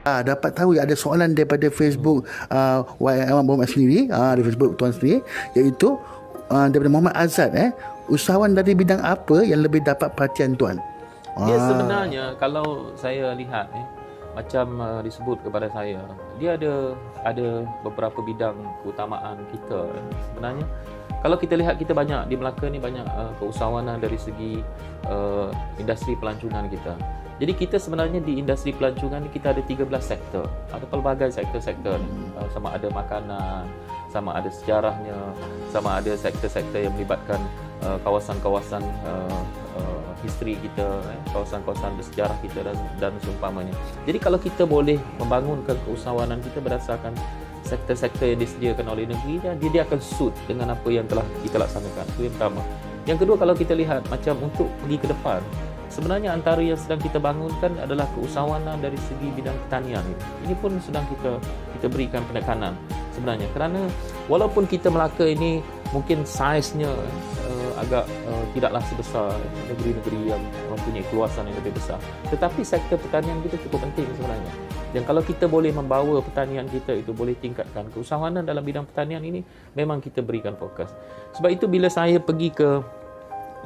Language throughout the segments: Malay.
dapat tahu ada soalan daripada Facebook Muhammad sendiri, di Facebook tuan sendiri, iaitu daripada Muhammad Azad, usahawan dari bidang apa yang lebih dapat perhatian tuan? Dia sebenarnya kalau saya lihat macam disebut kepada saya, dia ada beberapa bidang keutamaan kita. Sebenarnya kalau kita lihat, kita banyak di Melaka ni banyak keusahawanan dari segi industri pelancongan kita. Jadi kita sebenarnya di industri pelancongan ni kita ada 13 sektor, ada pelbagai sektor-sektor ni. Sama ada makanan, sama ada sejarahnya, sama ada sektor-sektor yang melibatkan kawasan-kawasan history kita, kawasan-kawasan bersejarah kita dan seumpamanya. Jadi kalau kita boleh membangunkan keusahawanan kita berdasarkan sektor-sektor yang disediakan oleh negeri, dia akan suit dengan apa yang telah kita laksanakan. Itu yang pertama. Yang kedua, kalau kita lihat macam untuk pergi ke depan, sebenarnya antara yang sedang kita bangunkan adalah keusahawanan dari segi bidang pertanian. Ini pun sedang kita berikan penekanan sebenarnya, kerana walaupun kita Melaka ini mungkin saiznya agak tidaklah sebesar negeri-negeri yang mempunyai keluasan yang lebih besar, tetapi sektor pertanian kita cukup penting sebenarnya. Dan kalau kita boleh membawa pertanian kita itu boleh tingkatkan keusahawanan dalam bidang pertanian ini, memang kita berikan fokus. Sebab itu bila saya pergi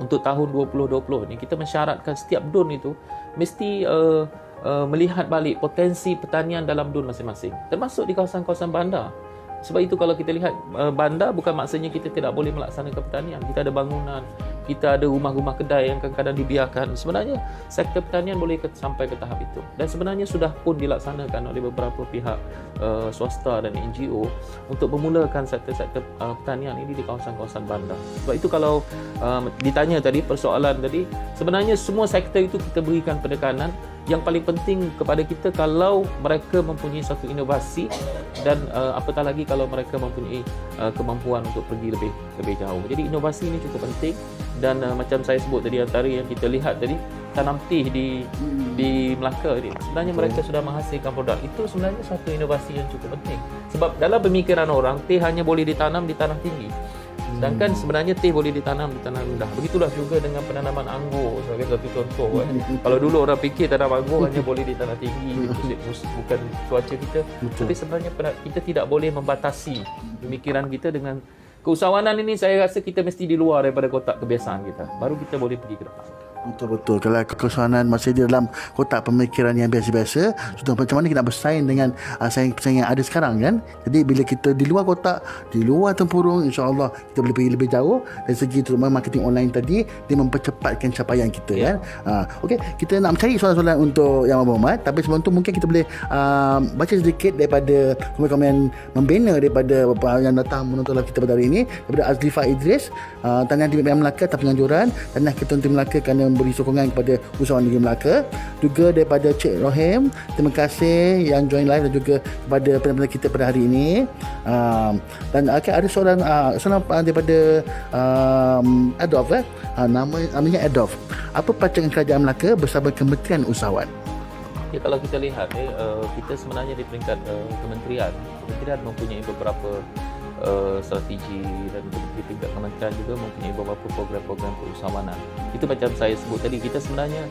untuk tahun 2020 ni, kita mensyaratkan setiap DUN itu mesti melihat balik potensi pertanian dalam DUN masing-masing, termasuk di kawasan-kawasan bandar. Sebab itu kalau kita lihat bandar, bukan maksudnya kita tidak boleh melaksanakan pertanian. Kita ada bangunan, kita ada rumah-rumah kedai yang kadang-kadang dibiarkan. Sebenarnya sektor pertanian boleh sampai ke tahap itu, dan sebenarnya sudah pun dilaksanakan oleh beberapa pihak swasta dan NGO untuk memulakan sektor-sektor pertanian ini di kawasan-kawasan bandar. Sebab itu kalau ditanya tadi, persoalan tadi, sebenarnya semua sektor itu kita berikan penekanan. Yang paling penting kepada kita kalau mereka mempunyai satu inovasi, dan apatah lagi kalau mereka mempunyai kemampuan untuk pergi lebih jauh. Jadi inovasi ini cukup penting, dan macam saya sebut tadi, antara yang kita lihat tadi, tanam teh di Melaka ni, sebenarnya mereka sudah menghasilkan produk. Itu sebenarnya satu inovasi yang cukup penting. Sebab dalam pemikiran orang, teh hanya boleh ditanam di tanah tinggi. Sedangkan sebenarnya teh boleh ditanam di tanah rendah. Begitulah juga dengan penanaman anggur sebagai satu contoh. Kalau dulu orang fikir tanam anggur hanya boleh di tanah tinggi, bukan cuaca kita. Tapi sebenarnya kita tidak boleh membatasi pemikiran kita dengan keusahawanan ini. Saya rasa kita mesti di luar daripada kotak kebiasaan kita, baru kita boleh pergi ke depan. Betul-betul. Kalau keusahawanan masih di dalam kotak pemikiran yang biasa-biasa, contoh macam mana kita nak bersaing dengan saing-saing yang ada sekarang kan. Jadi bila kita di luar kotak, di luar tempurung, insya-Allah kita boleh pergi lebih jauh. Dari segi terutama marketing online tadi, dia mempercepatkan capaian kita kan. Okey, kita nak mencari soalan-soalan untuk Yang Muhammad, tapi sebelum tu mungkin kita boleh baca sedikit daripada komen-komen membina daripada yang datang menonton live kita pada hari ini. Daripada Azlifah Idris, Tahniah Tim Melaka atas penganjuran, Tahniah Ketua Tim Melaka kerana memberi sokongan kepada usahawan negeri Melaka. Juga daripada Cik Rohim, terima kasih yang join live, dan juga kepada penonton kita pada hari ini. Dan ada soalan daripada Adolf, namanya Adolf. Apa pancangan kerajaan Melaka bersama Kementerian Usahawan? Ya, kalau kita lihat kita sebenarnya di peringkat kementerian mempunyai beberapa strategi, dan di tingkat kementerian juga mempunyai beberapa program-program keusahawanan. Itu macam saya sebut tadi, kita sebenarnya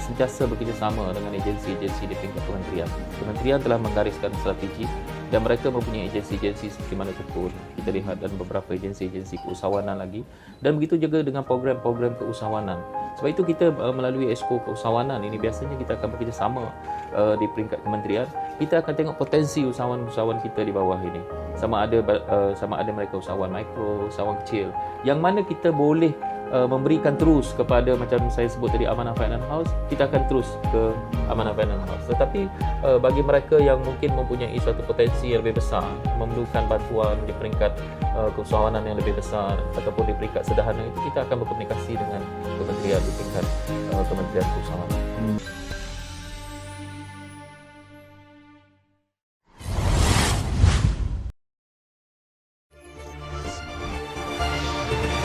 sentiasa bekerjasama dengan agensi-agensi di tingkat kementerian. Kementerian telah menggariskan strategi, dan mereka mempunyai agensi-agensi seperti mana Tekun kita lihat, dan beberapa agensi-agensi keusahawanan lagi, dan begitu juga dengan program-program keusahawanan. Sebab itu kita melalui Exco Keusahawanan ini, biasanya kita akan bekerjasama di peringkat kementerian. Kita akan tengok potensi usahawan-usahawan kita di bawah ini, sama ada mereka usahawan mikro, usahawan kecil, yang mana kita boleh memberikan terus kepada, macam saya sebut tadi, Amanah Finance House, kita akan terus ke Amanah Finance House. Tetapi bagi mereka yang mungkin mempunyai suatu potensi yang lebih besar, memerlukan bantuan di peringkat keusahawanan yang lebih besar, ataupun di peringkat sederhana, itu kita akan berkomunikasi dengan kementerian di peringkat Kementerian Keusahawanan.